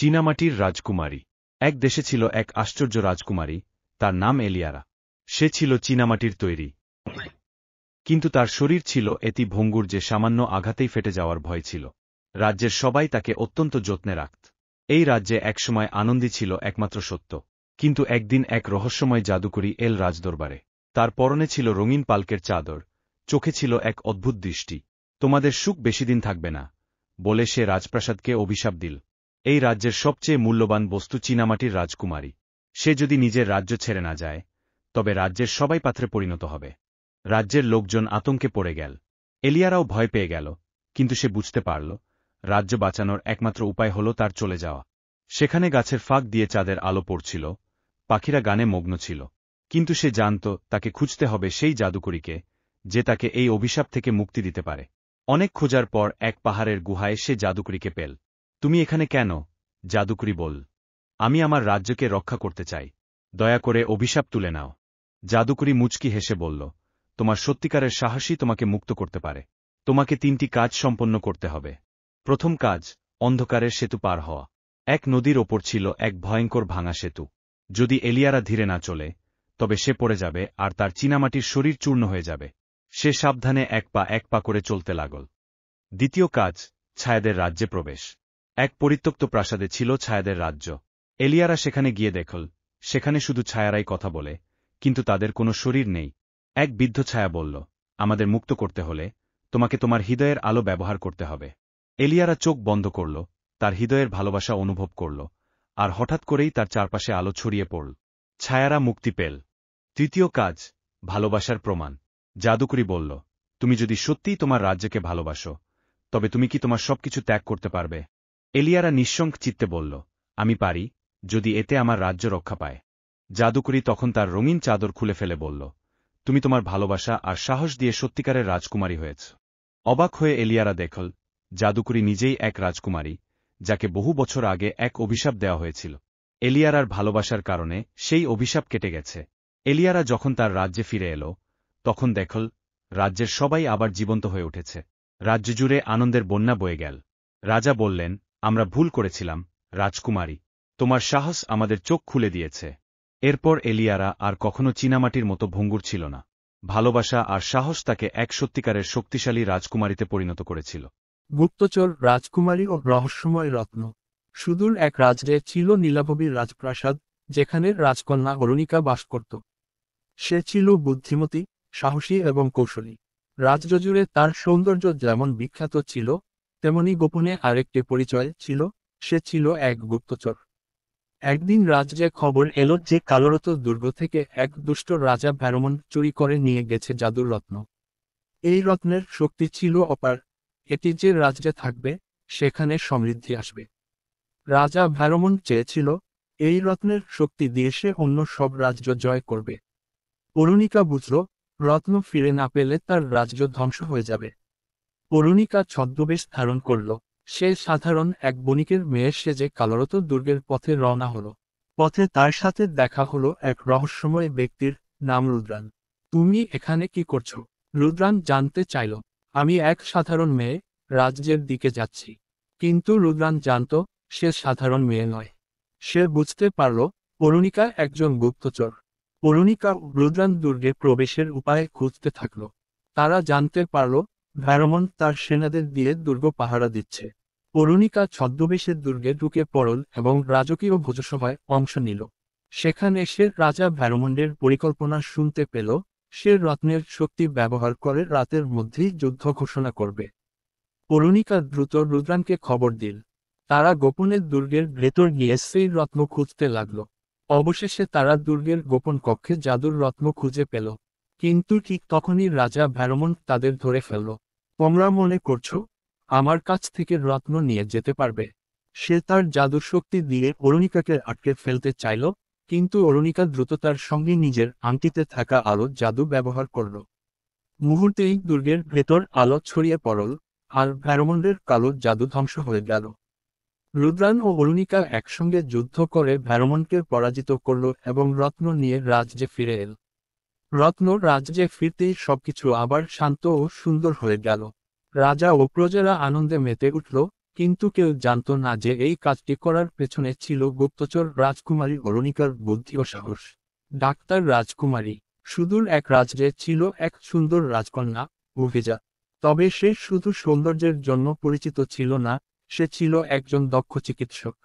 চীনামাটির রাজকুমারী। এক দেশে ছিল এক আশ্চর্য রাজকুমারী, তার নাম এলিয়ারা। সে ছিল চীনামাটির তৈরি, কিন্তু তার শরীর ছিল এতি ভঙ্গুর যে সামান্য আঘাতেই ফেটে যাওয়ার ভয় ছিল। রাজ্যের সবাই তাকে অত্যন্ত যত্নে রাখত। এই রাজ্যে একসময় আনন্দী ছিল একমাত্র সত্য। কিন্তু একদিন এক রহস্যময় জাদুকরী এল রাজদরবারে। তার পরনে ছিল রঙিন পালকের চাদর, চোখে ছিল এক অদ্ভুত দৃষ্টি। তোমাদের সুখ বেশিদিন থাকবে না, বলে সে রাজপ্রাসাদকে অভিশাপ দিল। এই রাজ্যের সবচেয়ে মূল্যবান বস্তু চীনামাটির রাজকুমারী। সে যদি নিজের রাজ্য ছেড়ে না যায়, তবে রাজ্যের সবাই পাত্রে পরিণত হবে। রাজ্যের লোকজন আতঙ্কে পড়ে গেল। এলিয়ারাও ভয় পেয়ে গেল, কিন্তু সে বুঝতে পারল, রাজ্য বাঁচানোর একমাত্র উপায় হল তার চলে যাওয়া। সেখানে গাছের ফাঁক দিয়ে চাঁদের আলো পড়ছিল, পাখিরা গানে মগ্ন ছিল। কিন্তু সে জানত তাকে খুঁজতে হবে সেই জাদুকরীকে, যে তাকে এই অভিশাপ থেকে মুক্তি দিতে পারে। অনেক খোঁজার পর এক পাহাড়ের গুহায় সে জাদুকরীকে পেল। তুমি এখানে কেন? জাদুকরী বলল। আমি আমার রাজ্যকে রক্ষা করতে চাই, দয়া করে অভিশাপ তুলে নাও। জাদুকরী মুচকি হেসে বলল, তোমার সত্যিকারের সাহসই তোমাকে মুক্ত করতে পারে। তোমাকে 3টি কাজ সম্পন্ন করতে হবে। প্রথম কাজ, অন্ধকারের সেতু পার হওয়া। এক নদীর ওপর ছিল এক ভয়ঙ্কর ভাঙা সেতু। যদি এলিয়ারা ধীরে না চলে, তবে সে পড়ে যাবে আর তার চীনামাটির শরীর চূর্ণ হয়ে যাবে। সে সাবধানে এক পা করে চলতে লাগল। দ্বিতীয় কাজ, ছায়াদের রাজ্যে প্রবেশ। এক পরিত্যক্ত প্রাসাদে ছিল ছায়াদের রাজ্য। এলিয়ারা সেখানে গিয়ে দেখল, সেখানে শুধু ছায়ারাই কথা বলে, কিন্তু তাদের কোনো শরীর নেই। এক বৃদ্ধ ছায়া বলল, আমাদের মুক্ত করতে হলে তোমাকে তোমার হৃদয়ের আলো ব্যবহার করতে হবে। এলিয়ারা চোখ বন্ধ করল, তার হৃদয়ের ভালোবাসা অনুভব করল, আর হঠাৎ করেই তার চারপাশে আলো ছড়িয়ে পড়ল। ছায়ারা মুক্তি পেল। তৃতীয় কাজ, ভালোবাসার প্রমাণ। জাদুকরী বলল, তুমি যদি সত্যিই তোমার রাজ্যকে ভালোবাসো, তবে তুমি কি তোমার সবকিছু ত্যাগ করতে পারবে? এলিয়ারা নিঃশঙ্ক চিত্তে বলল, আমি পারি, যদি এতে আমার রাজ্য রক্ষা পায়। জাদুকরী তখন তার রঙিন চাদর খুলে ফেলে বলল, তুমি তোমার ভালোবাসা আর সাহস দিয়ে সত্যিকারের রাজকুমারী হয়েছ। অবাক হয়ে এলিয়ারা দেখল, জাদুকরী নিজেই এক রাজকুমারী, যাকে বহু বছর আগে এক অভিশাপ দেওয়া হয়েছিল। এলিয়ারার ভালোবাসার কারণে সেই অভিশাপ কেটে গেছে। এলিয়ারা যখন তার রাজ্যে ফিরে এল, তখন দেখল, রাজ্যের সবাই আবার জীবন্ত হয়ে উঠেছে। রাজ্য জুড়ে আনন্দের বন্যা বয়ে গেল। রাজা বললেন, আমরা ভুল করেছিলাম, রাজকুমারী। তোমার সাহস আমাদের চোখ খুলে দিয়েছে। এরপর এলিয়ারা আর কখনো চীনামাটির মতো ভঙ্গুর ছিল না। ভালোবাসা আর সাহস তাকে এক সত্যিকারের শক্তিশালী রাজকুমারীতে পরিণত করেছিল। গুপ্তচর, রাজকুমারী ও রহস্যময় রত্ন। সুদূর এক রাজ্যে ছিল নীলাভবীর রাজপ্রাসাদ, যেখানে রাজকন্যা অরুণিকা বাস করত। সে ছিল বুদ্ধিমতী, সাহসী এবং কৌশলী। রাজ্য জুড়ে তার সৌন্দর্য যেমন বিখ্যাত ছিল, তেমনি গোপনে আরেকটি পরিচয় ছিল, সে ছিল এক গুপ্তচর। একদিন রাজ্যে খবর এলো যে কালোরত দুর্গ থেকে এক দুষ্ট রাজা ভ্যারমন চুরি করে নিয়ে গেছে জাদুর রত্ন। এই রত্নের শক্তি ছিল অপার। এটি যে রাজ্যে থাকবে, সেখানে সমৃদ্ধি আসবে। রাজা ভ্যারমন চেয়েছিল, এই রত্নের শক্তি দিয়ে সে অন্য সব রাজ্য জয় করবে। অরুণিকা বুঝল, রত্ন ফিরে না পেলে তার রাজ্য ধ্বংস হয়ে যাবে। অরুণিকা ছদ্মবেশ ধারণ করল। সে সাধারণ এক বণিকের মেয়ে সেজে কালোরত দুর্গের পথে রওনা হল। পথে তার সাথে দেখা হলো এক রহস্যময় ব্যক্তির, নাম রুদ্রান। তুমি এখানে কি করছো? রুদ্রান জানতে চাইল। আমি এক সাধারণ মেয়ে, রাজ্যের দিকে যাচ্ছি। কিন্তু রুদ্রান জানত, সে সাধারণ মেয়ে নয়। সে বুঝতে পারল, অরুণিকা একজন গুপ্তচর। অরুণিকা রুদ্রান দুর্গে প্রবেশের উপায় খুঁজতে থাকল। তারা জানতে পারল, ভ্যারমন তার সেনাদের দিয়ে দুর্গ পাহারা দিচ্ছে। অরুণিকা ছদ্মবেশে দুর্গে ঢুকে পড়ল এবং রাজকীয় ভোজসভায় অংশ নিল। সেখানে সে রাজা ভ্যারমন্ডের পরিকল্পনা শুনতে পেল। সে রত্নের শক্তি ব্যবহার করে রাতের মধ্যেই যুদ্ধ ঘোষণা করবে। অরুণিকা দ্রুত রুদ্রানকে খবর দিল। তারা গোপনে দুর্গের ভেতর গিয়ে সেই রত্ন খুঁজতে লাগল। অবশেষে তারা দুর্গের গোপন কক্ষে জাদুর রত্ন খুঁজে পেল। কিন্তু ঠিক তখনই রাজা ভ্যারমন তাদের ধরে ফেলল। তোমরা মনে করছো, আমার কাছ থেকে রত্ন নিয়ে যেতে পারবে? সে তার জাদুর শক্তি দিয়ে অরুণিকাকে আটকে ফেলতে চাইল, কিন্তু অরুণিকা দ্রুত তার সঙ্গে নিজের আংটিতে থাকা আলো জাদু ব্যবহার করল। মুহূর্তেই দুর্গের ভেতর আলো ছড়িয়ে পড়ল, আর ভ্যারমন্ডের কালো জাদু ধ্বংস হয়ে গেল। রুদ্রান ও অরুণিকা একসঙ্গে যুদ্ধ করে ভ্যারমনকে পরাজিত করল এবং রত্ন নিয়ে রাজ্যে ফিরে এল। রত্ন রাজ্যে ফিরতেই সবকিছু আবার শান্ত ও সুন্দর হয়ে গেল। রাজা ও প্রজারা আনন্দে মেতে উঠল, কিন্তু কেউ জানত না যে এই কাজটি করার পেছনে ছিল গুপ্তচর রাজকুমারী অরুণিকার বুদ্ধি ও সাহস। ডাক্তার রাজকুমারী। সুদূর এক রাজ্যে ছিল এক সুন্দর রাজকন্যা, অভিজা। তবে সে শুধু সৌন্দর্যের জন্য পরিচিত ছিল না, সে ছিল একজন দক্ষ চিকিৎসক।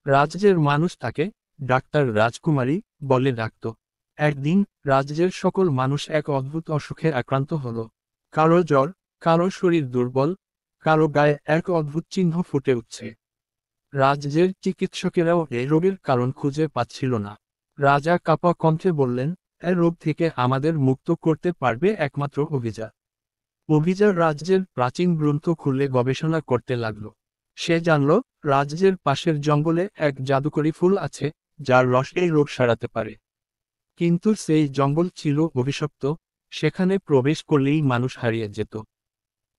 রাজ্যের মানুষ তাকে ডাক্তার রাজকুমারী বলে ডাকত। একদিন রাজ্যের সকল মানুষ এক অদ্ভুত অসুখে আক্রান্ত হল। কারো জ্বর, কারো শরীর দুর্বল, কারো গায়ে এক অদ্ভুত চিহ্ন ফুটে উঠছে। রাজ্যের চিকিৎসকেরাও এই রোগের কারণ খুঁজে পাচ্ছিল না। রাজা কাঁপা কণ্ঠে বললেন, এই রোগ থেকে আমাদের মুক্ত করতে পারবে একমাত্র অভিজা। অভিজা রাজ্যের প্রাচীন গ্রন্থ খুলে গবেষণা করতে লাগল। সে জানল, রাজ্যের পাশের জঙ্গলে এক জাদুকরী ফুল আছে, যার রস এই রোগ সারাতে পারে। কিন্তু সেই জঙ্গল ছিল অভিশপ্ত, সেখানে প্রবেশ করলেই মানুষ হারিয়ে যেত।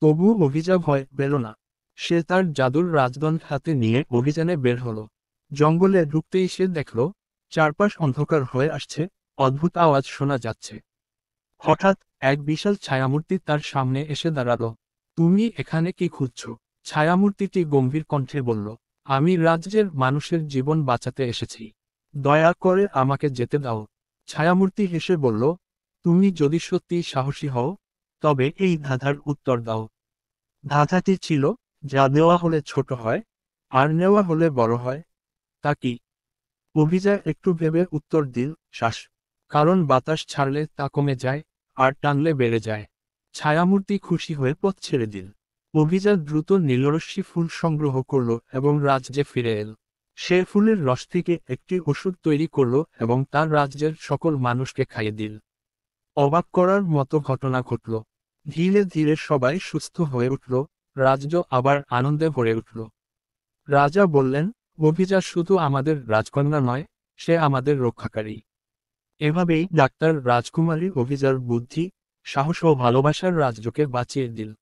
তবু অভিজা ভয় পেল না। সে তার জাদুর রাজদণ্ড হাতে নিয়ে অভিযানে বের হলো। জঙ্গলে ঢুকতেই সে দেখল, চারপাশ অন্ধকার হয়ে আসছে, অদ্ভুত আওয়াজ শোনা যাচ্ছে। হঠাৎ এক বিশাল ছায়ামূর্তি তার সামনে এসে দাঁড়ালো। তুমি এখানে কি খুঁজছ? ছায়ামূর্তিটি গম্ভীর কণ্ঠে বলল, আমি রাজ্যের মানুষের জীবন বাঁচাতে এসেছি। দয়া করে আমাকে যেতে দাও। ছায়ামূর্তি হেসে বলল, তুমি যদি সত্যি সাহসী হও, তবে এই ধাঁধার উত্তর দাও। ধাঁধাটি ছিল, যা দেওয়া হলে ছোট হয়, আর নেওয়া হলে বড় হয়। তা কি? অভিজা একটু ভেবে উত্তর দিল, শ্বাস। কারণ বাতাস ছাড়লে তা কমে যায়, আর টানলে বেড়ে যায়। ছায়ামূর্তি খুশি হয়ে পথ ছেড়ে দিল। অভিজা দ্রুত নীলরশ্মি ফুল সংগ্রহ করল এবং রাজ্যে ফিরে এল। সে ফুলের রস থেকে একটি ওষুধ তৈরি করল এবং তার রাজ্যের সকল মানুষকে খাইয়ে দিল। অবাক করার মতো ঘটনা ঘটল। ধীরে ধীরে সবাই সুস্থ হয়ে উঠল, রাজ্য আবার আনন্দে ভরে উঠল। রাজা বললেন, অভিজা শুধু আমাদের রাজকন্যা নয়, সে আমাদের রক্ষাকারী। এভাবেই ডাক্তার রাজকুমারী অভিজার বুদ্ধি, সাহস ও ভালোবাসার রাজ্যকে বাঁচিয়ে দিল।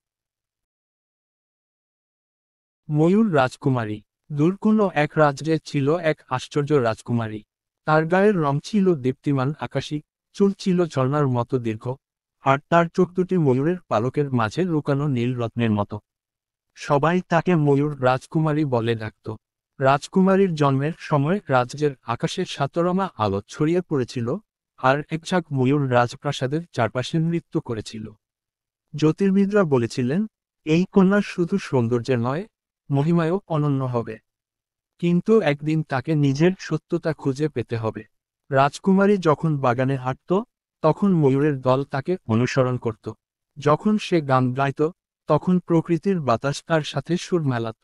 ময়ূর রাজকুমারী। দূর কোনো এক রাজ্যে ছিল এক আশ্চর্য রাজকুমারী। তার গায়ের রং ছিল দীপ্তিমান আকাশী, চুল ছিল ঝর্ণার মতো দীর্ঘ, আর তার চোখ দুটি ময়ূরের পালকের মাঝে লুকানো নীল রত্নের মতো। সবাই তাকে ময়ূর রাজকুমারী বলে ডাকত। রাজকুমারীর জন্মের সময় রাজ্যের আকাশে সাতরঙা আলো ছড়িয়ে পড়েছিল, আর একঝাঁক ময়ূর রাজপ্রাসাদের চারপাশে নৃত্য করেছিল। জ্যোতির্বিদরা বলেছিলেন, এই কন্যা শুধু সৌন্দর্যে নয়, মহিমায়ও অনন্য হবে। কিন্তু একদিন তাকে নিজের সত্যতা খুঁজে পেতে হবে। রাজকুমারী যখন বাগানে হাঁটত, তখন ময়ূরের দল তাকে অনুসরণ করত। যখন সে গান গাইত, তখন প্রকৃতির বাতাস তার সাথে সুর মেলাত।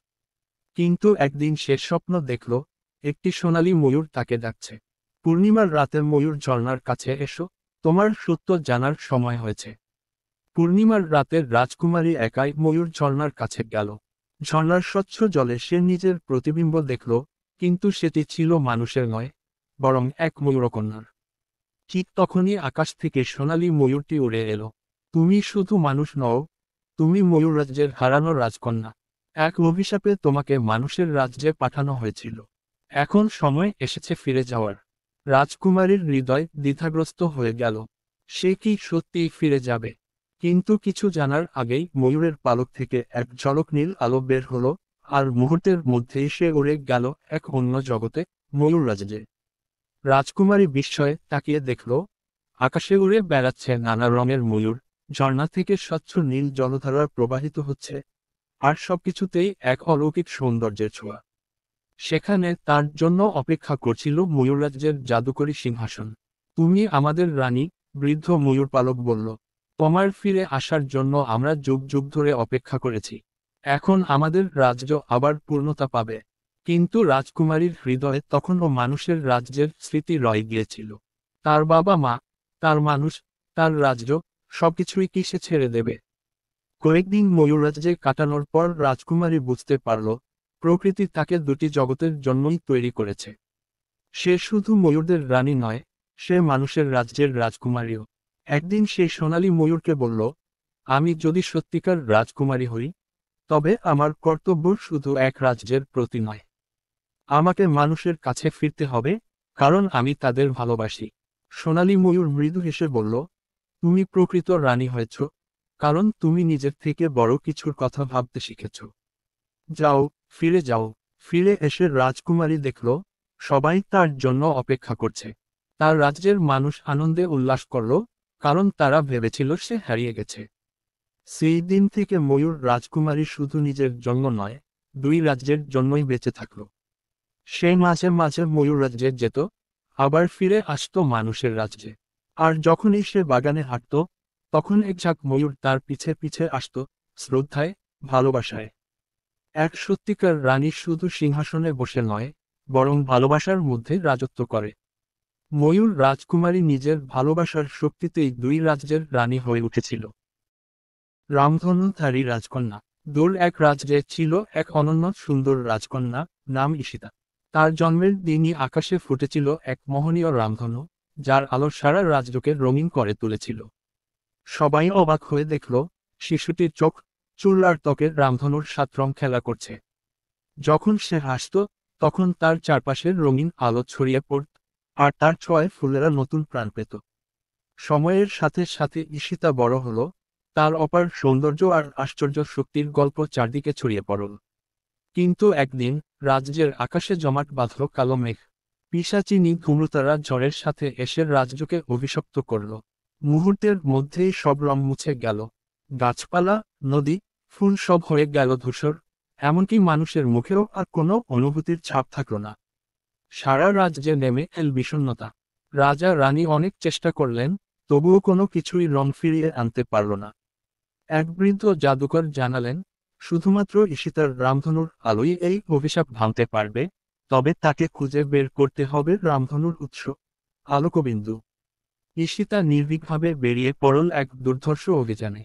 কিন্তু একদিন সে স্বপ্ন দেখল, একটি সোনালী ময়ূর তাকে ডাকছে। পূর্ণিমার রাতে ময়ূর ঝর্ণার কাছে এসো, তোমার সত্য জানার সময় হয়েছে। পূর্ণিমার রাতে রাজকুমারী একাই ময়ূর ঝর্ণার কাছে গেল। ঝর্ণার স্বচ্ছ জলে সে নিজের প্রতিবিম্ব দেখল, কিন্তু সেটি ছিল মানুষের নয়, বরং এক ময়ূরকন্যার। ঠিক তখনই আকাশ থেকে সোনালী ময়ূরটি উড়ে এলো। তুমি শুধু মানুষ নও, তুমি ময়ূর রাজ্যের হারানো রাজকন্যা। এক অভিশাপে তোমাকে মানুষের রাজ্যে পাঠানো হয়েছিল। এখন সময় এসেছে ফিরে যাওয়ার। রাজকুমারীর হৃদয় দ্বিধাগ্রস্ত হয়ে গেল। সে কি সত্যিই ফিরে যাবে? কিন্তু কিছু জানার আগেই ময়ূরের পালক থেকে এক ঝলক নীল আলো বের হলো, আর মুহূর্তের মধ্যেই সে উড়ে গেল এক অন্য জগতে, ময়ূর রাজ্যে। রাজকুমারী বিস্ময়ে তাকিয়ে দেখল, আকাশে উড়ে বেড়াচ্ছে নানা রঙের ময়ূর, ঝর্ণা থেকে স্বচ্ছ নীল জলধারা প্রবাহিত হচ্ছে, আর সবকিছুতেই এক অলৌকিক সৌন্দর্যের ছোঁয়া। সেখানে তার জন্য অপেক্ষা করছিল ময়ূররাজ্যের জাদুকরী সিংহাসন। তুমি আমাদের রানী, বৃদ্ধ ময়ূরপালক বলল। তোমার ফিরে আসার জন্য আমরা যুগ যুগ ধরে অপেক্ষা করেছি। এখন আমাদের রাজ্য আবার পূর্ণতা পাবে। কিন্তু রাজকুমারীর হৃদয়ে তখনও মানুষের রাজ্যের স্মৃতি রয়ে গিয়েছিল। তার বাবা মা, তার মানুষ, তার রাজ্য, সবকিছুই কি সে ছেড়ে দেবে? কয়েকদিন ময়ূররাজ্যে কাটানোর পর রাজকুমারী বুঝতে পারল, প্রকৃতি তাকে দুটি জগতের জন্যই তৈরি করেছে। সে শুধু ময়ূরদের রানী নয়, সে মানুষের রাজ্যের রাজকুমারীও। একদিন সে সোনালী ময়ূরকে বলল, আমি যদি সত্যিকার রাজকুমারী হই, তবে আমার কর্তব্য শুধু এক রাজ্যের প্রতি নয়। আমাকে মানুষের কাছে ফিরতে হবে, কারণ আমি তাদের ভালোবাসি। সোনালী ময়ূর মৃদু হেসে বলল, তুমি প্রকৃত রানী হয়েছ, কারণ তুমি নিজের থেকে বড় কিছুর কথা ভাবতে শিখেছ। যাও, ফিরে যাও। ফিরে এসে রাজকুমারী দেখল, সবাই তার জন্য অপেক্ষা করছে। তার রাজ্যের মানুষ আনন্দে উল্লাস করল, কারণ তারা ভেবেছিল সে হারিয়ে গেছে। সেই দিন থেকে ময়ূর রাজকুমারী শুধু নিজের জন্য নয়, দুই রাজ্যের জন্যই বেঁচে থাকল। সে মাঝে মাঝে ময়ূর রাজ্যে যেত, আবার ফিরে আসতো মানুষের রাজ্যে। আর যখনই সে বাগানে হাঁটত, তখন এক ঝাঁক ময়ূর তার পিছে পিছে আসতো, শ্রদ্ধায়, ভালোবাসায়। এক সত্যিকার রানী শুধু সিংহাসনে বসে নয়, বরং ভালোবাসার মধ্যে রাজত্ব করে। ময়ূর রাজকুমারী নিজের ভালোবাসার শক্তিতেই দুই রাজ্যের রানী হয়ে উঠেছিল। রামধনুধারী রাজকন্যা। দূর এক রাজ্যে ছিল এক অনন্য সুন্দর রাজকন্যা, নাম ঈশিতা। তার জন্মের দিনই আকাশে ফুটেছিল এক মোহনীয় রামধনু, যার আলো সারা রাজ্যকে রঙিন করে তুলেছিল। সবাই অবাক হয়ে দেখল, শিশুটির চোখ, চুল আর ত্বকের রামধনুর 7 রং খেলা করছে। যখন সে হাসত, তখন তার চারপাশের রঙিন আলো ছড়িয়ে পড়ত, আর তার ছোঁয়ায় ফুলেরা নতুন প্রাণ পেত। সময়ের সাথে সাথে ঈশিতা বড় হলো, তার অপার সৌন্দর্য আর আশ্চর্য শক্তির গল্প চারদিকে ছড়িয়ে পড়ল। কিন্তু একদিন, রাজ্যের আকাশে জমাট বাঁধল কালো মেঘ। পিশাচিনী ধূম্রতারা ঝড়ের সাথে এসে রাজ্যকে অভিশপ্ত করল। মুহূর্তের মধ্যেই সব রং মুছে গেল। গাছপালা, নদী, ফুল সব হয়ে গেল ধূসর, এমনকি মানুষের মুখেও আর কোনো অনুভূতির ছাপ থাকল না। সারা রাজ্যে নেমে এল বিষণ্ণতা। রাজা রানী অনেক চেষ্টা করলেন, তবুও কোনো কিছুই রং ফিরিয়ে আনতে পারল না। এক বৃদ্ধ জাদুকর জানালেন, শুধুমাত্র ঈশিতার রামধনুর আলোই এই অভিশাপ ভাঙতে পারবে, তবে তাকে খুঁজে বের করতে হবে রামধনুর উৎস, আলোকবিন্দু। ঈশিতা নির্ভীকভাবে বেরিয়ে পড়ল এক দুর্ধর্ষ অভিযানে।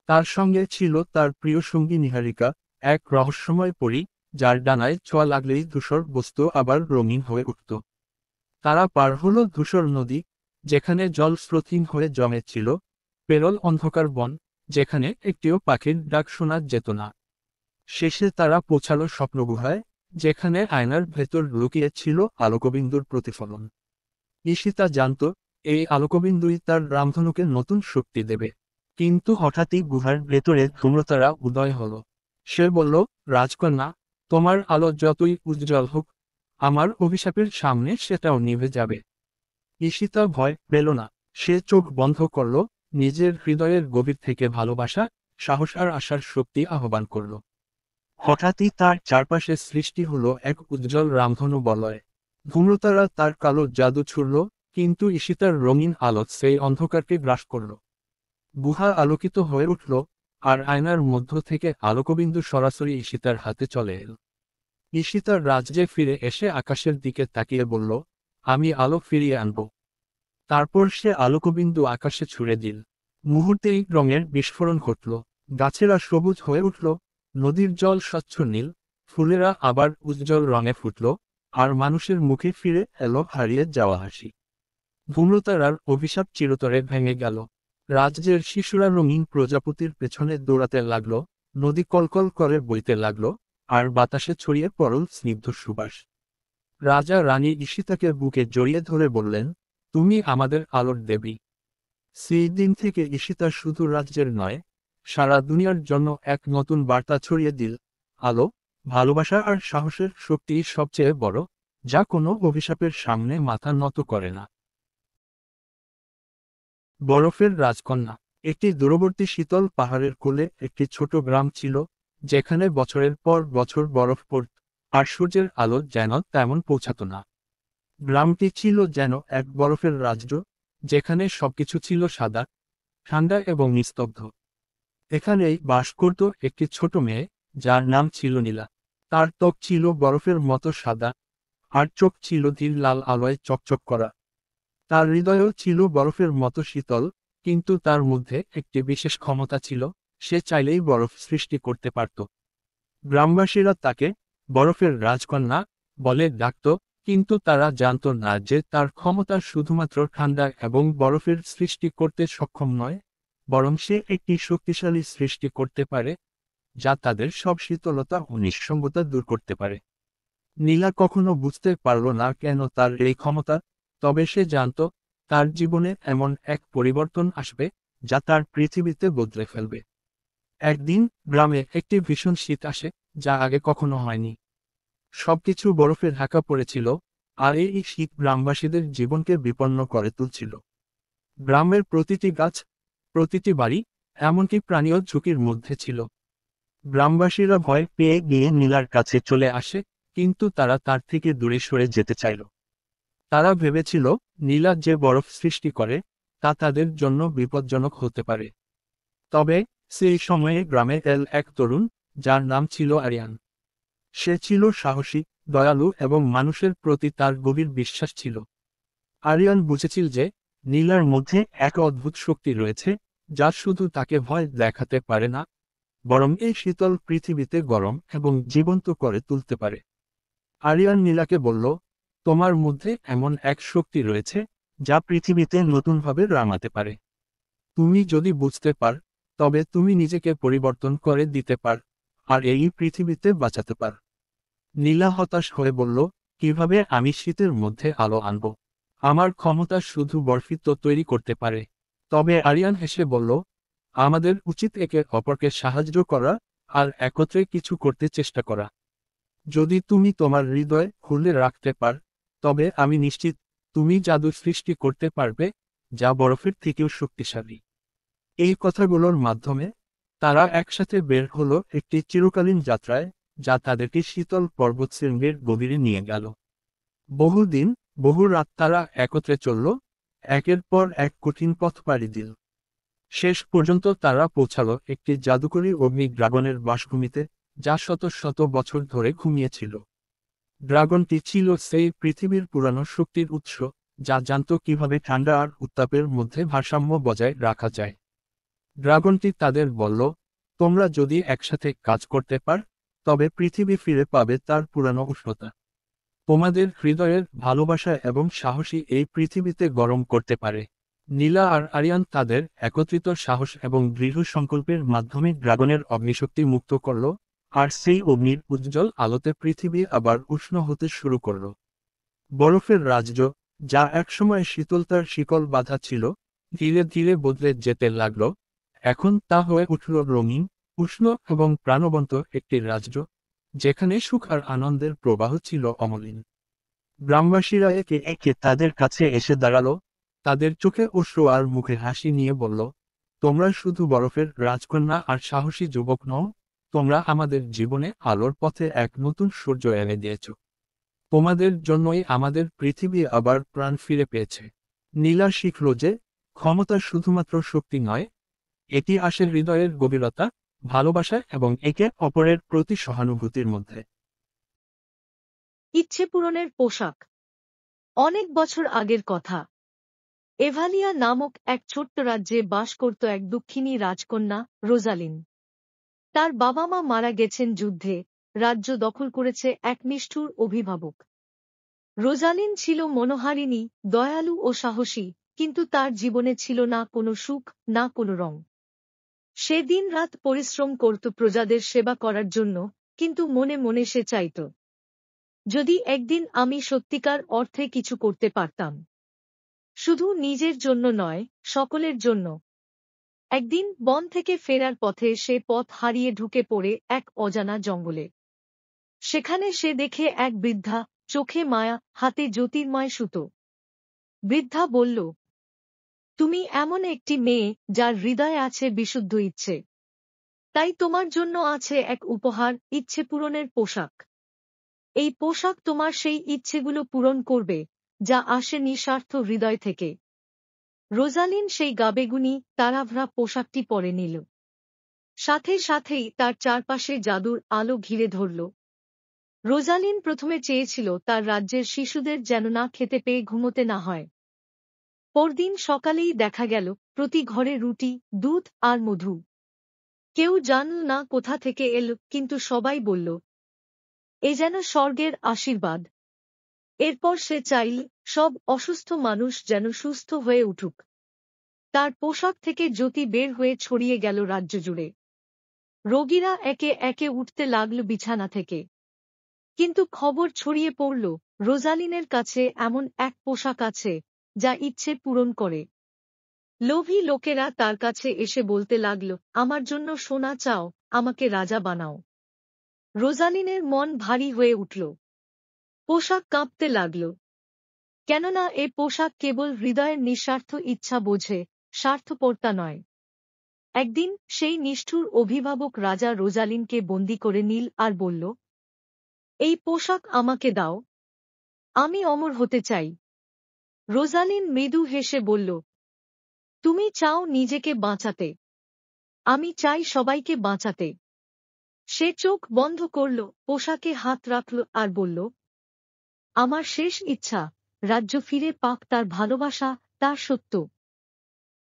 তার সঙ্গে ছিল তার প্রিয় সঙ্গী নিহারিকা, এক রহস্যময় পরী, যার ডানায় ছোঁয়া লাগলেই ধূসর বস্তু আবার রঙিন হয়ে উঠত। তারা পার হল ধূসর নদী, যেখানে জল স্রোতহীন হয়ে জমেছিল, পেরল অন্ধকার বন, যেখানে একটিও পাখির ডাক শোনা যেত না। শেষে তারা পৌঁছালো স্বপ্নগুহায়, যেখানে আয়নার ভেতর লুকিয়ে ছিল আলোকবিন্দুর প্রতিফলন। ঈশিতা জানত, এই আলোকবিন্দুই তার রামধনুকে নতুন শক্তি দেবে। কিন্তু হঠাৎই গুহার ভেতরে ধূম্রতারা উদয় হল। সে বলল, রাজকন্যা, তোমার আলো যতই উজ্জ্বল হোক, আমার অভিশাপের সামনে সেটাও নিভে যাবে। ঈশিতা ভয় পেল না। সে চোখ বন্ধ করল, নিজের হৃদয়ের গভীর থেকে ভালোবাসা, সাহস আর আশার শক্তি আহ্বান করল। হঠাৎই তার চারপাশে সৃষ্টি হলো এক উজ্জ্বল রামধনু বলয়। ধূম্রতারা তার কালো জাদু ছুড়ল, কিন্তু ঈশিতার রঙিন আলো সেই অন্ধকারকে গ্রাস করল। গুহা আলোকিত হয়ে উঠল, আর আয়নার মধ্য থেকে আলোকবিন্দু সরাসরি ঈশিতার হাতে চলে এল। ঈশিতার রাজ্যে ফিরে এসে আকাশের দিকে তাকিয়ে বলল, আমি আলো ফিরিয়ে আনব। তারপর সে আলোকবিন্দু আকাশে ছুড়ে দিল। মুহূর্তেই রঙের বিস্ফোরণ ঘটল। গাছেরা সবুজ হয়ে উঠল, নদীর জল স্বচ্ছ নীল, ফুলেরা আবার উজ্জ্বল রঙে ফুটল, আর মানুষের মুখে ফিরে এলো হারিয়ে যাওয়া হাসি। ধূম্রতারার অভিশাপ চিরতরে ভেঙে গেল। রাজ্যের শিশুরা রঙিন প্রজাপতির পেছনে দৌড়াতে লাগল, নদী কলকল করে বইতে লাগল, আর বাতাসে ছড়িয়ে পড়ল স্নিগ্ধ সুবাস। রাজা রানী ঈশিতাকে বুকে জড়িয়ে ধরে বললেন, তুমি আমাদের আলোর দেবী। সেই দিন থেকে ঈশিতা শুধু রাজ্যের নয়, সারা দুনিয়ার জন্য এক নতুন বার্তা ছড়িয়ে দিল, আলো, ভালোবাসা আর সাহসের শক্তি সবচেয়ে বড়, যা কোনো অভিশাপের সামনে মাথা নত করে না। বরফের রাজকন্যা। একটি দূরবর্তী শীতল পাহাড়ের কোলে একটি ছোট গ্রাম ছিল, যেখানে বছরের পর বছর বরফ পড়ত, আর সূর্যের আলো যেন তেমন পৌঁছাত না। গ্রামটি ছিল যেন এক বরফের রাজ্য, যেখানে সবকিছু ছিল সাদা, ঠান্ডা এবং নিস্তব্ধ। এখানেই বাস করত একটি ছোট মেয়ে, যার নাম ছিল নীলা। তার ত্বক ছিল বরফের মতো সাদা, আর চোখ ছিল ধীর লাল আলোয় চকচক করা। তার হৃদয়ও ছিল বরফের মতো শীতল, কিন্তু তার মধ্যে একটি বিশেষ ক্ষমতা ছিল, সে চাইলেই বরফ সৃষ্টি করতে পারত। গ্রামবাসীরা তাকে বরফের রাজকন্যা বলে ডাকত, কিন্তু তারা জানত না যে তার ক্ষমতা শুধুমাত্র ঠান্ডা এবং বরফের সৃষ্টি করতে সক্ষম নয়, বরং সে একটি শক্তিশালী সৃষ্টি করতে পারে, যা তাদের সব শীতলতা ও নিঃসঙ্গতা দূর করতে পারে। নীলা কখনো বুঝতে পারল না কেন তার এই ক্ষমতা, তবে সে জানত, তার জীবনে এমন এক পরিবর্তন আসবে, যা তার পৃথিবীতে বদলে ফেলবে। একদিন গ্রামে একটি ভীষণ শীত আসে, যা আগে কখনো হয়নি। সবকিছু বরফে ঢাকা পড়েছিল, আর এই শীত গ্রামবাসীদের জীবনকে বিপন্ন করে তুলছিল। গ্রামের প্রতিটি গাছ, প্রতিটি বাড়ি, এমনকি প্রাণীও ঝুঁকির মধ্যে ছিল। গ্রামবাসীরা ভয় পেয়ে গিয়ে নীলার কাছে চলে আসে, কিন্তু তারা তার থেকে দূরে সরে যেতে চাইল। তারা ভেবেছিল, নীলা যে বরফ সৃষ্টি করে তা তাদের জন্য বিপজ্জনক হতে পারে। তবে সেই সময়ে গ্রামে এল এক তরুণ, যার নাম ছিল আরিয়ান। সে ছিল সাহসী, দয়ালু এবং মানুষের প্রতি তার গভীর বিশ্বাস ছিল। আরিয়ান বুঝেছিল যে নীলার মধ্যে এক অদ্ভুত শক্তি রয়েছে, যা শুধু তাকে ভয় দেখাতে পারে না, বরং এই শীতল পৃথিবীতে গরম এবং জীবন্ত করে তুলতে পারে। আরিয়ান নীলাকে বলল, তোমার মধ্যে এমন এক শক্তি রয়েছে যা পৃথিবীতে নতুনভাবে রাঙাতে পারে। তুমি যদি বুঝতে পার, তবে তুমি নিজেকে পরিবর্তন করে দিতে পার, আর এই পৃথিবীতে বাঁচাতে পার। নীলা হতাশ হয়ে বলল, কিভাবে আমি শীতের মধ্যে আলো আনব? আমার ক্ষমতা শুধু বরফিত তৈরি করতে পারে। তবে আরিয়ান হেসে বলল, আমাদের উচিত একে অপরকে সাহায্য করা আর একত্রে কিছু করতে চেষ্টা করা। যদি তুমি তোমার হৃদয় খুলে রাখতে পার, তবে আমি নিশ্চিত তুমি জাদু সৃষ্টি করতে পারবে, যা বরফের থেকেও শক্তিশালী। এই কথাগুলোর মাধ্যমে তারা একসাথে বের হলো একটি চিরকালীন যাত্রায়, যা তাদেরকে শীতল পর্বতশৃঙ্গের গভীরে নিয়ে গেল। বহুদিন, বহু রাত তারা একত্রে চলল, একের পর এক কঠিন পথ পাড়ি দিল। শেষ পর্যন্ত তারা পৌঁছালো একটি জাদুকরী অগ্নি ড্রাগনের বাসভূমিতে, যা শত শত বছর ধরে ঘুমিয়েছিল। ড্রাগনটি ছিল সেই পৃথিবীর পুরানো শক্তির উৎস, যা জানত কিভাবে ঠান্ডা আর উত্তাপের মধ্যে ভারসাম্য বজায় রাখা যায়। ড্রাগনটি তাদের বলল, তোমরা যদি একসাথে কাজ করতে পার, তবে পৃথিবী ফিরে পাবে তার পুরানো উষ্ণতা। তোমাদের হৃদয়ের ভালোবাসা এবং সাহসী এই পৃথিবীতে গরম করতে পারে। নীলা আর আরিয়ান তাদের একত্রিত সাহস এবং দৃঢ় সংকল্পের মাধ্যমে ড্রাগনের অগ্নিশক্তি মুক্ত করল, আর সেই অগ্নির উজ্জ্বল আলোতে পৃথিবী আবার উষ্ণ হতে শুরু করল। বরফের রাজ্য, যা একসময় শীতলতার শিকল বাঁধা ছিল, ধীরে ধীরে বদলে যেতে লাগল। এখন তা হয়ে উঠল রঙিন, উষ্ণ এবং প্রাণবন্ত একটি রাজ্য, যেখানে সুখ আর আনন্দের প্রবাহ ছিল অমলিন। গ্রামবাসীরা একে একে তাদের কাছে এসে দাঁড়ালো, তাদের চোখে অশ্রু আর মুখে হাসি নিয়ে বলল, তোমরা শুধু বরফের রাজকন্যা আর সাহসী যুবক নও, তোমরা আমাদের জীবনে আলোর পথে এক নতুন সূর্য এনে দিয়েছ। তোমাদের জন্যই আমাদের পৃথিবী আবার প্রাণ ফিরে পেয়েছে। নীলা শিখল যে ক্ষমতা শুধুমাত্র শক্তি নয়, এটি আসে হৃদয়ের গভীরতা, ভালোবাসা এবং একে অপরের প্রতি সহানুভূতির মধ্যে। ইচ্ছে পূরণের পোশাক। অনেক বছর আগের কথা। এভালিয়া নামক এক ছোট্ট রাজ্যে বাস করত এক দুঃখিনী রাজকন্যা, রোজালিন। তার বাবা মা মারা গেছেন যুদ্ধে, রাজ্য দখল করেছে এক নিষ্ঠুর অভিভাবক। রোজালিন ছিল মনোহারিণী, দয়ালু ও সাহসী, কিন্তু তার জীবনে ছিল না কোনো সুখ, না কোনো রং। সে দিন রাত পরিশ্রম করত প্রজাদের সেবা করার জন্য, কিন্তু মনে মনে সে চাইত, যদি একদিন আমি সত্যিকার অর্থে কিছু করতে পারতাম। শুধু নিজের জন্য নয়, সকলের জন্য। একদিন বন থেকে ফেরার পথে সে পথ হারিয়ে ঢুকে পড়ে এক অজানা জঙ্গলে। সেখানে সে দেখে এক বৃদ্ধা, চোখে মায়া, হাতে জ্যোতির্ময় সুতো। বৃদ্ধা বলল, তুমি এমন একটি মেয়ে যার হৃদয়ে আছে বিশুদ্ধ ইচ্ছে। তাই তোমার জন্য আছে এক উপহার, ইচ্ছে পূরণের পোশাক। এই পোশাক তোমার সেই ইচ্ছেগুলো পূরণ করবে, যা আসে নিঃস্বার্থ হৃদয় থেকে। রোজালিন সেই গাবেগুনি তারাভরা পোশাকটি পরে নিল। সাথে সাথেই তার চারপাশে জাদুর আলো ঘিরে ধরল। রোজালিন প্রথমে চেয়েছিল তার রাজ্যের শিশুদের যেন না খেতে পেয়ে ঘুমোতে না হয়। পরদিন সকালেই দেখা গেল প্রতি ঘরে রুটি, দুধ আর মধু। কেউ জানল না কোথা থেকে এল, কিন্তু সবাই বলল, এ যেন স্বর্গের আশীর্বাদ। এরপর সে চাইল সব অসুস্থ মানুষ যেন সুস্থ হয়ে উঠুক। তার পোশাক থেকে জ্যোতি বের হয়ে ছড়িয়ে গেল রাজ্য জুড়ে। রোগীরা একে একে উঠতে লাগল বিছানা থেকে। কিন্তু খবর ছড়িয়ে পড়ল, রোজালিনের কাছে এমন এক পোশাক আছে যা ইচ্ছে পূরণ করে। লোভী লোকেরা তার কাছে এসে বলতে লাগল, আমার জন্য সোনা চাও, আমাকে রাজা বানাও। রোজালিনের মন ভারী হয়ে উঠল। পোশাক কাঁপতে লাগল। কেননা এ পোশাক কেবল হৃদয়ের নিঃস্বার্থ ইচ্ছা বোঝে, স্বার্থপরতা নয়। একদিন সেই নিষ্ঠুর অভিভাবক রাজা রোজালিনকে বন্দী করে নিল আর বলল, এই পোশাক আমাকে দাও, আমি অমর হতে চাই। রোজালিন মৃদু হেসে বলল, তুমি চাও নিজেকে বাঁচাতে, আমি চাই সবাইকে বাঁচাতে। সে চোখ বন্ধ করল, পোশাকে হাত রাখল আর বলল, আমার শেষ ইচ্ছা, রাজ্য ফিরে পাক তার ভালোবাসা, তার সত্য।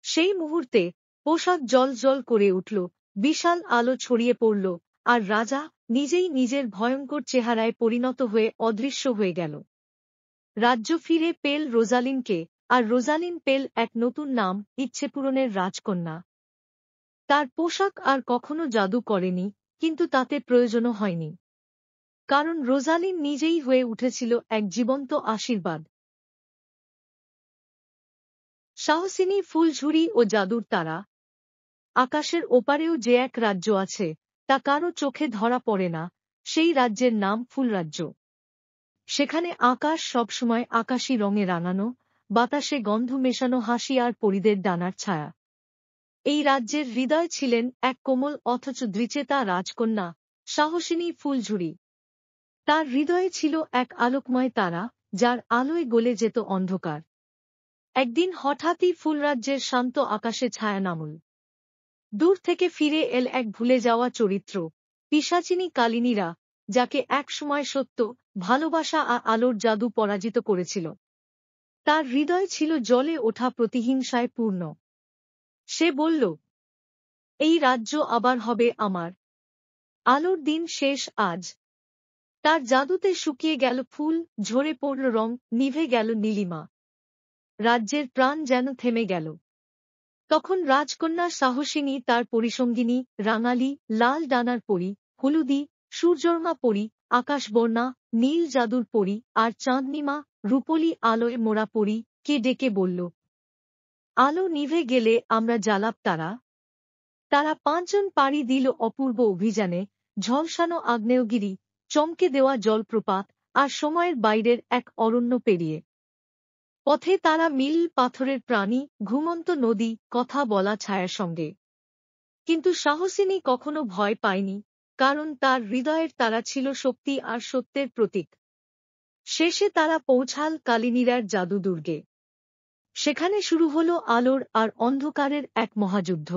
সেই মুহূর্তে পোশাক জ্বলজ্বল করে উঠল, বিশাল আলো ছড়িয়ে পড়ল, আর রাজা নিজেই নিজের ভয়ঙ্কর চেহারায় পরিণত হয়ে অদৃশ্য হয়ে গেল। রাজ্য ফিরে পেল রোজালিনকে, আর রোজালিন পেল এক নতুন নাম, ইচ্ছেপূরণের রাজকন্যা। তার পোশাক আর কখনো জাদু করেনি, কিন্তু তাতে প্রয়োজনও হয়নি। কারণ রোজালিন নিজেই হয়ে উঠেছিল এক জীবন্ত আশীর্বাদ। সাহসিনী ফুলঝুরি ও জাদুর তারা। আকাশের ওপারেও যে এক রাজ্য আছে, তা কারো চোখে ধরা পড়ে না, সেই রাজ্যের নাম ফুলরাজ্য। সেখানে আকাশ সবসময় আকাশী রঙে রাঙানো, বাতাসে গন্ধ মেশানো হাসি আর পরীদের ডানার ছায়া। এই রাজ্যের হৃদয় ছিলেন এক কোমল অথচ দ্বিচেতা রাজকন্যা, সাহসিনী ফুলঝুরি। তার হৃদয়ে ছিল এক আলোকময় তারা, যার আলোয় গলে যেত অন্ধকার। একদিন হঠাৎই ফুলরাজ্যের শান্ত আকাশে ছায়া নামল। দূর থেকে ফিরে এল এক ভুলে যাওয়া চরিত্র, পিশাচিনী কালিনীরা, যাকে একসময় সত্য, ভালোবাসা আর আলোর জাদু পরাজিত করেছিল। তার হৃদয় ছিল জ্বলে ওঠা প্রতিহিংসায় পূর্ণ। সে বলল, এই রাজ্য আবার হবে আমার। আলোর দিন শেষ আজ। তার জাদুতে শুকিয়ে গেল ফুল, ঝরে পড়ল রং, নিভে গেল নীলিমা। রাজ্যের প্রাণ যেন থেমে গেল। তখন রাজকন্যা সাহসিনী তার পরিসঙ্গিনী, রাঙালি, লাল ডানার পরী, হলুদি, সূর্যর্মা পরী, আকাশবর্ণা, নীল জাদুর পরী, আর চাঁদনিমা, রূপলি আলোয় মোড়া পরী, কে ডেকে বলল, আলো নিভে গেলে আমরা জ্বালাব তারা। তারা পাঁচজন পাড়ি দিল অপূর্ব অভিযানে, ঝলসানো আগ্নেয়গিরি, চমকে দেওয়া জলপ্রপাত, আর সময়ের বাইরের এক অরণ্য পেরিয়ে। পথে তারা মিল পাথরের প্রাণী, ঘুমন্ত নদী, কথা বলা ছায়ার সঙ্গে। কিন্তু সাহসিনী কখনো ভয় পায়নি, কারণ তার হৃদয়ের তারা ছিল শক্তি আর সত্যের প্রতীক। শেষে তারা পৌঁছাল কালিনীরার জাদুদুর্গে। সেখানে শুরু হল আলোর আর অন্ধকারের এক মহাযুদ্ধ।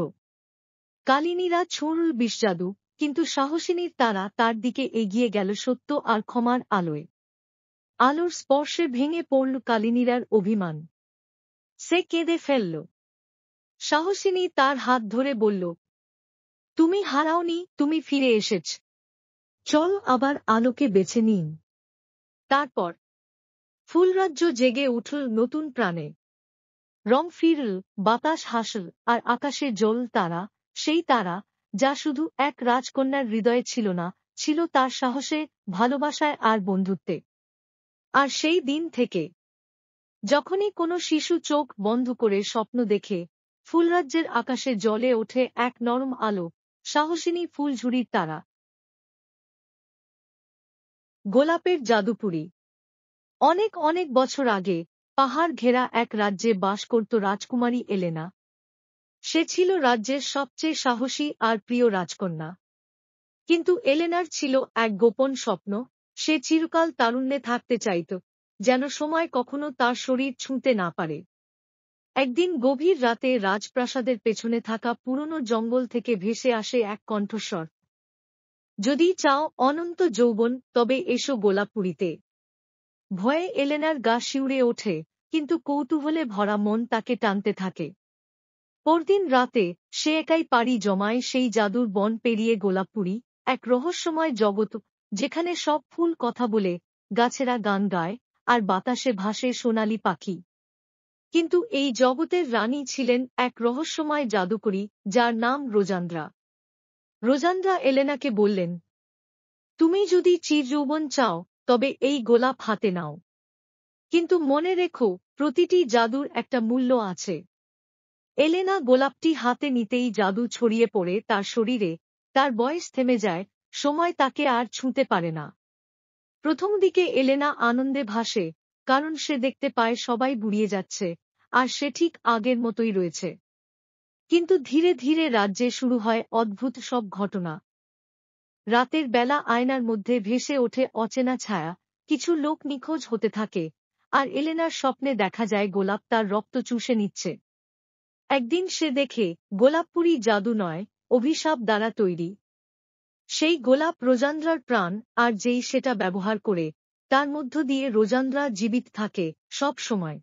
কালিনীরা ছুঁড়ল বিষজাদু, কিন্তু সাহসিনীর তারা তার দিকে এগিয়ে গেল সত্য আর ক্ষমার আলোয়। আলোর স্পর্শে ভেঙে পড়ল কালিনীরার অভিমান। সে কেঁদে ফেলল। সাহসিনী তার হাত ধরে বলল, তুমি হারাওনি, তুমি ফিরে এসেছ। চল আবার আলোকে বেছে নিন। তারপর ফুলরাজ্য জেগে উঠল নতুন প্রাণে। রং ফিরল, বাতাস হাসল, আর আকাশে জ্বল তারা, সেই তারা, যা শুধু এক রাজকন্যার হৃদয়ে ছিল না, ছিল তার সাহসে, ভালোবাসায় আর বন্ধুত্বে। আর সেই দিন থেকে যখনই কোনো শিশু চোখ বন্ধ করে স্বপ্ন দেখে, ফুলরাজ্যের আকাশে জ্বলে ওঠে এক নরম আলো, সাহসিনী ফুলঝুরির তারা। গোলাপের জাদুপুরী। অনেক অনেক বছর আগে পাহাড় ঘেরা এক রাজ্যে বাস করত রাজকুমারী এলেনা। সে ছিল রাজ্যের সবচেয়ে সাহসী আর প্রিয় রাজকন্যা। কিন্তু এলেনার ছিল এক গোপন স্বপ্ন, সে চিরকাল তারুণ্যে থাকতে চাইত, যেন সময় কখনো তার শরীর ছুঁতে না পারে। একদিন গভীর রাতে রাজপ্রাসাদের পেছনে থাকা পুরনো জঙ্গল থেকে ভেসে আসে এক কণ্ঠস্বর, যদি চাও অনন্ত যৌবন, তবে এসো গোলাপপুরীতে। ভয়ে এলেনার গা শিউরে ওঠে, কিন্তু কৌতূহলে ভরা মন তাকে টানতে থাকে। পরদিন রাতে সে একাই পাড়ি জমায় সেই জাদুর বন পেরিয়ে গোলাপপুরী, এক রহস্যময় জগৎ, যেখানে সব ফুল কথা বলে, গাছেরা গান গায়, আর বাতাসে ভাসে সোনালি পাখি। কিন্তু এই জগতের রানী ছিলেন এক রহস্যময় জাদুকরী, যার নাম রোজান্দ্রা। রোজান্দ্রা এলেনাকে বললেন, তুমি যদি চিরযৌবন চাও, তবে এই গোলাপ হাতে নাও। কিন্তু মনে রেখো, প্রতিটি জাদুর একটা মূল্য আছে। এলেনা গোলাপটি হাতে নিতেই জাদু ছড়িয়ে পড়ে তার শরীরে, তার বয়স থেমে যায়, সময় তাকে আর ছুঁতে পারে না। প্রথম দিকে এলেনা আনন্দে ভাসে, কারণ সে দেখতে পায় সবাই বুড়িয়ে যাচ্ছে, আর সে ঠিক আগের মতোই রয়েছে। কিন্তু ধীরে ধীরে রাজ্যে শুরু হয় অদ্ভুত সব ঘটনা। রাতের বেলা আয়নার মধ্যে ভেসে ওঠে অচেনা ছায়া, কিছু লোক নিখোঁজ হতে থাকে, আর এলেনার স্বপ্নে দেখা যায় গোলাপ তার রক্ত চুষে নিচ্ছে। একদিন সে দেখে গোলাপপুরী জাদু নয়, অভিশাপ দ্বারা তৈরি। সেই গোলাপ রোজান্দ্রার প্রাণ, আর যেই সেটা ব্যবহার করে, তার মধ্য দিয়ে রোজান্দ্রা জীবিত থাকে সব সময়।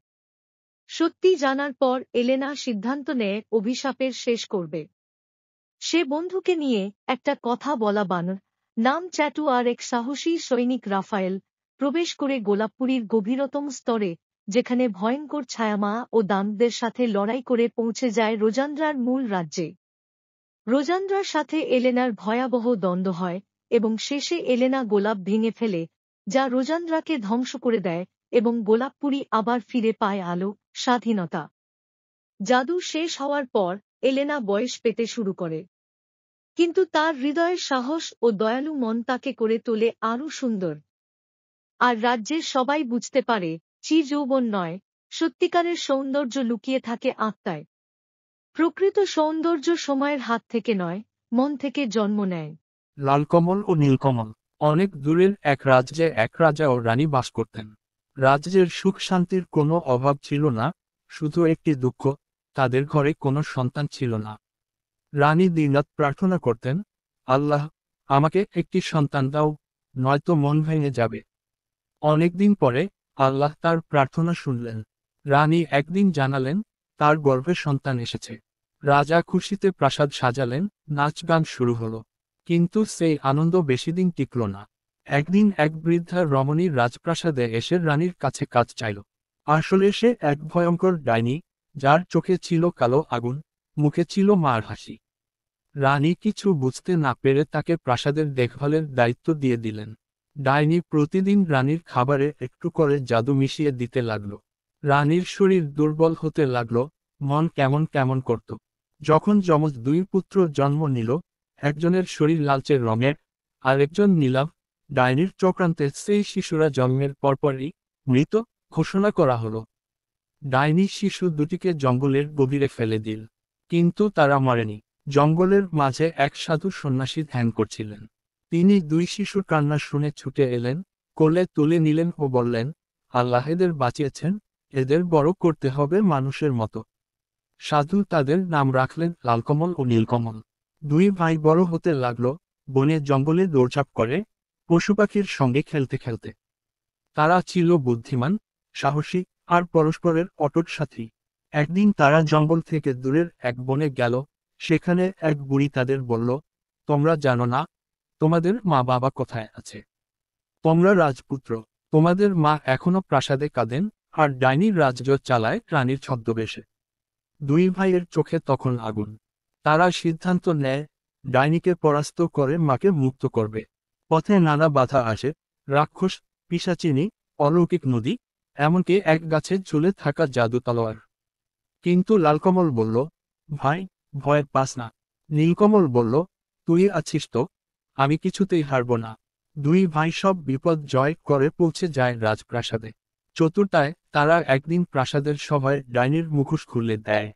সত্যি জানার পর এলেনা সিদ্ধান্ত নেয় অভিশাপের শেষ করবে। সে বন্ধুকে নিয়ে একটা কথা বলা বানর, নাম চ্যাটু আর এক সাহসী সৈনিক রাফায়েল, প্রবেশ করে গোলাপপুরীর গভীরতম স্তরে, যেখানে ভয়ঙ্কর ছায়ামা ও দানবদের সাথে লড়াই করে পৌঁছে যায় রোজান্দ্রার মূল রাজ্যে। রোজান্দ্রার সাথে এলেনার ভয়াবহ দ্বন্দ্ব হয়, এবং শেষে এলেনা গোলাপ ভেঙে ফেলে, যা রোজান্দ্রাকে ধ্বংস করে দেয়, এবং গোলাপপুরী আবার ফিরে পায় আলো, স্বাধীনতা। জাদু শেষ হওয়ার পর এলেনা বয়স পেতে শুরু করে। কিন্তু তার হৃদয়ের সাহস ও দয়ালু মন তাকে করে তোলে আরও সুন্দর। আর রাজ্যের সবাই বুঝতে পারে, চিরযৌবন নয়, সত্যিকারের সৌন্দর্য লুকিয়ে থাকে আত্মায়। প্রকৃত সৌন্দর্য সময়ের হাত থেকে নয়, মন থেকে জন্ম নেয়। লালকমল ও নীলকমল। অনেক দূরের এক রাজ্যে এক রাজা ও রানী বাস করতেন। রাজ্যের সুখ শান্তির কোনো অভাব ছিল না, শুধু একটি দুঃখ, তাদের ঘরে কোনো সন্তান ছিল না। রানী দিনরাত প্রার্থনা করতেন, আল্লাহ, আমাকে একটি সন্তান দাও, নয়তো মন ভেঙে যাবে। অনেকদিন পরে আল্লাহ তার প্রার্থনা শুনলেন। রানী একদিন জানালেন, তার গর্ভে সন্তান এসেছে। রাজা খুশিতে প্রাসাদ সাজালেন, নাচ গান শুরু হলো। কিন্তু সেই আনন্দ বেশিদিন টিকল না। একদিন এক বৃদ্ধা রমণী রাজপ্রাসাদে এসে রানীর কাছে কাজ চাইল। আসলে সে এক ভয়ঙ্কর ডাইনি, যার চোখে ছিল কালো আগুন, মুখে ছিল মার হাসি। রানী কিছু বুঝতে না পেরে তাকে প্রাসাদের দেখভালের দায়িত্ব দিয়ে দিলেন। ডাইনি প্রতিদিন রানীর খাবারে একটু করে জাদু মিশিয়ে দিতে লাগল। রানীর শরীর দুর্বল হতে লাগল, মন কেমন কেমন করত। যখন যমজ দুই পুত্র জন্ম নিল, একজনের শরীর লালচে রঙের, আর একজন নীলাভ, ডাইনির চক্রান্তে সেই শিশুরা জন্মের পরপরই মৃত ঘোষণা করা হলো। ডাইনি শিশু দুটিকে জঙ্গলের গভীরে ফেলে দিল, কিন্তু তারা মরেনি। জঙ্গলের মাঝে এক সাধু সন্ন্যাসী ধ্যান করছিলেন। তিনি দুই শিশুর কান্না শুনে ছুটে এলেন, কোলে তুলে নিলেন ও বললেন, আল্লাহ এদের বাঁচিয়েছেন, এদের বড় করতে হবে মানুষের মতো। সাধু তাদের নাম রাখলেন লালকমল ও নীলকমল। দুই ভাই বড় হতে লাগল, বনে জঙ্গলে দৌড়ঝাঁপ করে, পশুপাখির সঙ্গে খেলতে খেলতে। তারা ছিল বুদ্ধিমান, সাহসী, আর পরস্পরের অটুট সাথী। একদিন তারা জঙ্গল থেকে দূরের এক বনে গেল। সেখানে এক বুড়ি তাদের বলল, তোমরা জানো না, তোমাদের মা বাবা কোথায় আছে? তোমরা রাজপুত্র, তোমাদের মা এখনো প্রাসাদে কাঁদেন, আর ডাইনির রাজ্য চালায় রানীর ছদ্মবেশে। দুই ভাইয়ের চোখে তখন আগুন। তারা সিদ্ধান্ত নেয়, ডাইনিকে পরাস্ত করে মাকে মুক্ত করবে। পথে নানা বাধা আসে, রাক্ষস, পিশাচিনী, অলৌকিক নদী, এমনকি এক গাছে ঝুলে থাকা জাদু তলোয়ার। কিন্তু লালকমল বলল, ভাই, ভয় পাস না। নীলকমল বলল, তুই আছিস তো, আমি কিছুতেই হারব না। দুই ভাই সব বিপদ জয় করে পৌঁছে যায় রাজপ্রাসাদে। চতুর্থায় তারা একদিন প্রাসাদের সভায় ডাইনির মুখোশ খুলে দেয়।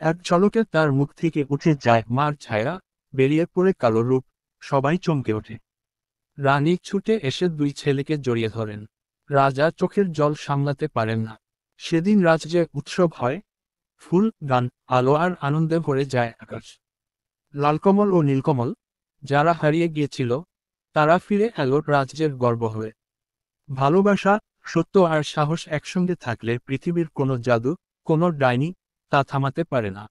এক ঝলকে তার মুখ থেকে উঠে যায় মার ছায়া, বেরিয়ে পড়ে কালো রূপ, সবাই চমকে ওঠে। রানী ছুটে এসে দুই ছেলেকে জড়িয়ে ধরেন। রাজা চোখের জল সামলাতে পারেন না। সেদিন রাজ্যে উৎসব হয়, ফুল, গান, আলো আর আনন্দে ভরে যায় আকাশ। লালকমল ও নীলকমল, যারা হারিয়ে গিয়েছিল, তারা ফিরে এলো রাজ্যের গর্ব হয়ে। ভালোবাসা, সত্য আর সাহস একসঙ্গে থাকলে পৃথিবীর কোনো জাদু, কোনো ডাইনি তা থামাতে পারে না।